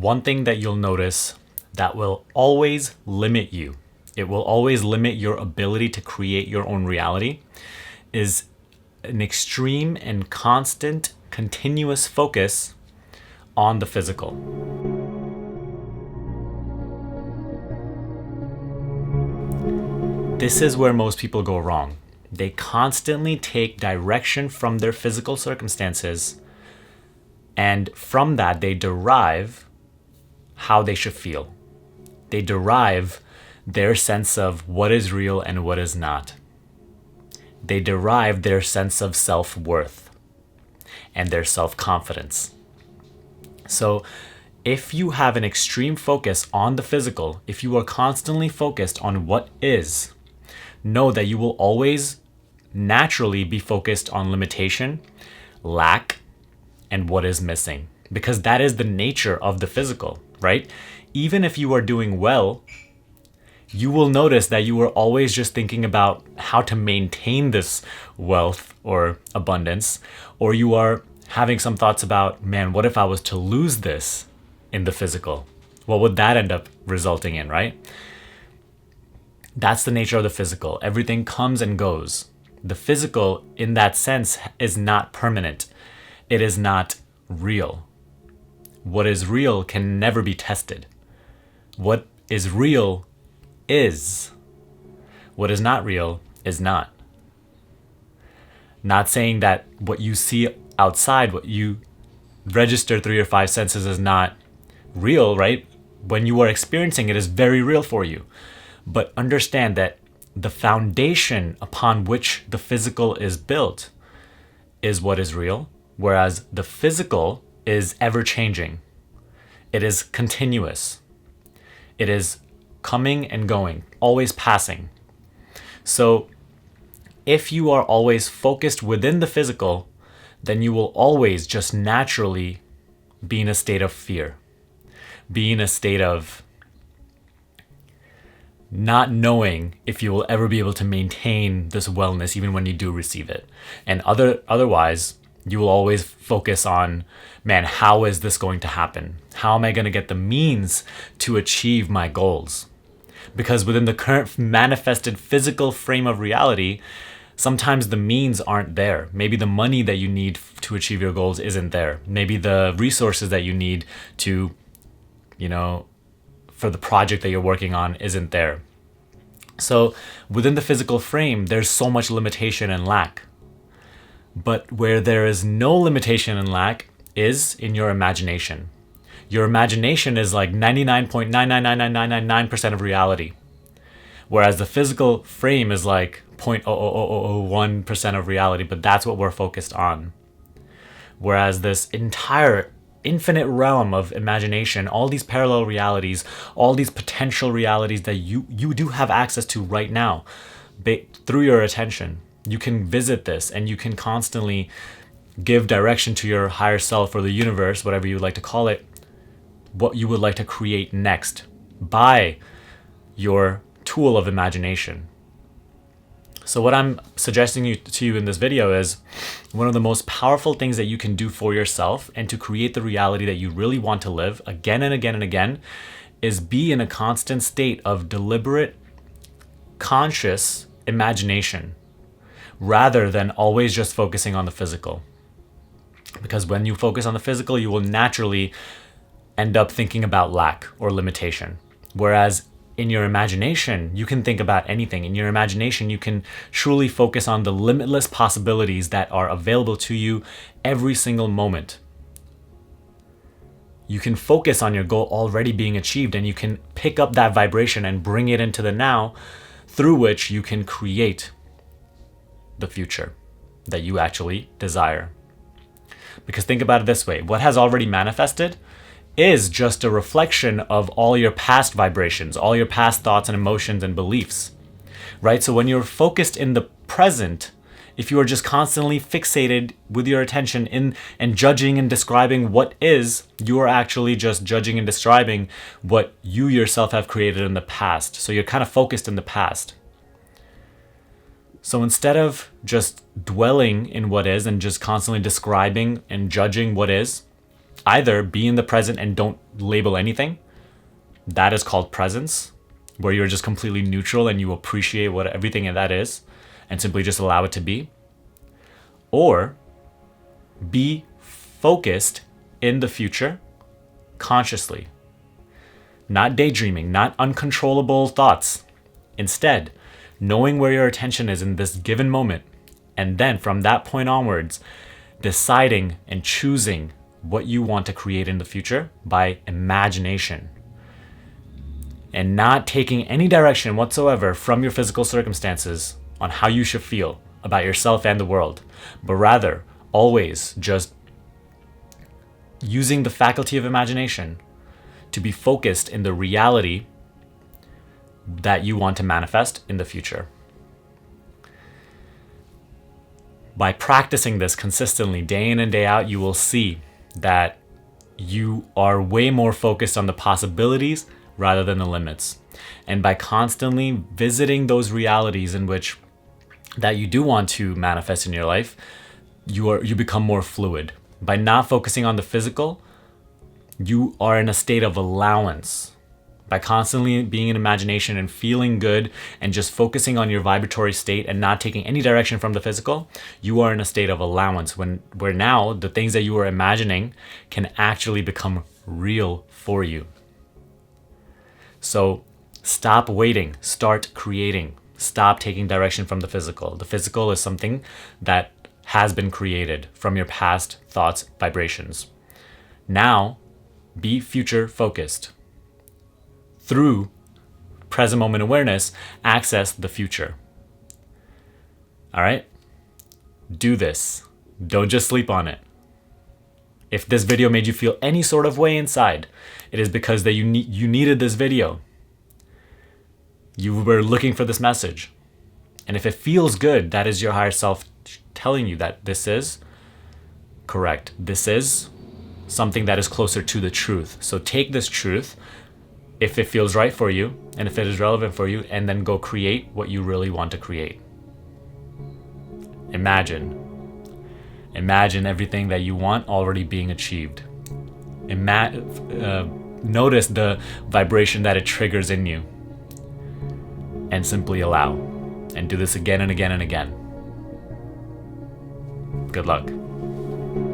one thing that you'll notice that will always limit you, it will always limit your ability to create your own reality, is an extreme and constant, continuous focus on the physical. This is where most people go wrong. They constantly take direction from their physical circumstances, and from that they derive how they should feel. They derive their sense of what is real and what is not. They derive their sense of self-worth and their self-confidence. So if you have an extreme focus on the physical, if you are constantly focused on what is, know that you will always naturally be focused on limitation, lack, and what is missing. Because that is the nature of the physical, right? Even if you are doing well, you will notice that you are always just thinking about how to maintain this wealth or abundance, or you are having some thoughts about, man, what if I was to lose this in the physical? What would that end up resulting in, right? That's the nature of the physical. Everything comes and goes. The physical, in that sense, is not permanent. It is not real. What is real can never be tested. What is real is. What is not real is not. Not saying that what you see outside, what you register through your five senses is not real, right? When you are experiencing it is very real for you. But understand that the foundation upon which the physical is built is what is real, whereas the physical is ever-changing. It is continuous. It is coming and going, always passing. So if you are always focused within the physical, then you will always just naturally be in a state of fear, be in a state of not knowing if you will ever be able to maintain this wellness even when you do receive it. And otherwise, you will always focus on, man, how is this going to happen? How am I going to get the means to achieve my goals? Because within the current manifested physical frame of reality, sometimes the means aren't there. Maybe the money that you need to achieve your goals isn't there. Maybe the resources that you need to, for the project that you're working on isn't there. So within the physical frame, there's so much limitation and lack. But where there is no limitation and lack is in your imagination. Your imagination is like 99.9999999% of reality. Whereas the physical frame is like 0.00001% of reality, but that's what we're focused on. Whereas this entire infinite realm of imagination, all these parallel realities, all these potential realities that you do have access to right now through your attention. You can visit this and you can constantly give direction to your higher self or the universe, whatever you would like to call it, what you would like to create next by your tool of imagination. So what I'm suggesting to you in this video is one of the most powerful things that you can do for yourself and to create the reality that you really want to live again and again and again is be in a constant state of deliberate, conscious imagination rather than always just focusing on the physical. Because when you focus on the physical, you will naturally end up thinking about lack or limitation. Whereas in your imagination, you can think about anything. In your imagination, you can truly focus on the limitless possibilities that are available to you every single moment. You can focus on your goal already being achieved, and you can pick up that vibration and bring it into the now, through which you can create the future that you actually desire. Because think about it this way, what has already manifested is just a reflection of all your past vibrations, all your past thoughts and emotions and beliefs, right? So when you're focused in the present, if you are just constantly fixated with your attention in and judging and describing what is, you are actually just judging and describing what you yourself have created in the past. So you're kind of focused in the past. So instead of just dwelling in what is and just constantly describing and judging what is, either be in the present and don't label anything, that is called presence, where you're just completely neutral and you appreciate what everything that is and simply just allow it to be. Or be focused in the future consciously, not daydreaming, not uncontrollable thoughts. Instead, knowing where your attention is in this given moment, and then from that point onwards, deciding and choosing what you want to create in the future by imagination, and not taking any direction whatsoever from your physical circumstances on how you should feel about yourself and the world, but rather always just using the faculty of imagination to be focused in the reality that you want to manifest in the future. By practicing this consistently, day in and day out, you will see that you are way more focused on the possibilities rather than the limits. And by constantly visiting those realities in which that you do want to manifest in your life, you become more fluid. By not focusing on the physical, you are in a state of allowance. By constantly being in imagination and feeling good and just focusing on your vibratory state and not taking any direction from the physical, you are in a state of allowance where now the things that you were imagining can actually become real for you. So stop waiting, start creating. Stop taking direction from the physical. The physical is something that has been created from your past thoughts, vibrations. Now, be future focused. Through present moment awareness, access the future. All right? Do this. Don't just sleep on it. If this video made you feel any sort of way inside, it is because that you needed this video. You were looking for this message. And if it feels good, that is your higher self telling you that this is correct. This is something that is closer to the truth. So take this truth, if it feels right for you, and if it is relevant for you, and then go create what you really want to create. Imagine everything that you want already being achieved. Notice the vibration that it triggers in you. And simply allow. And do this again and again and again. Good luck.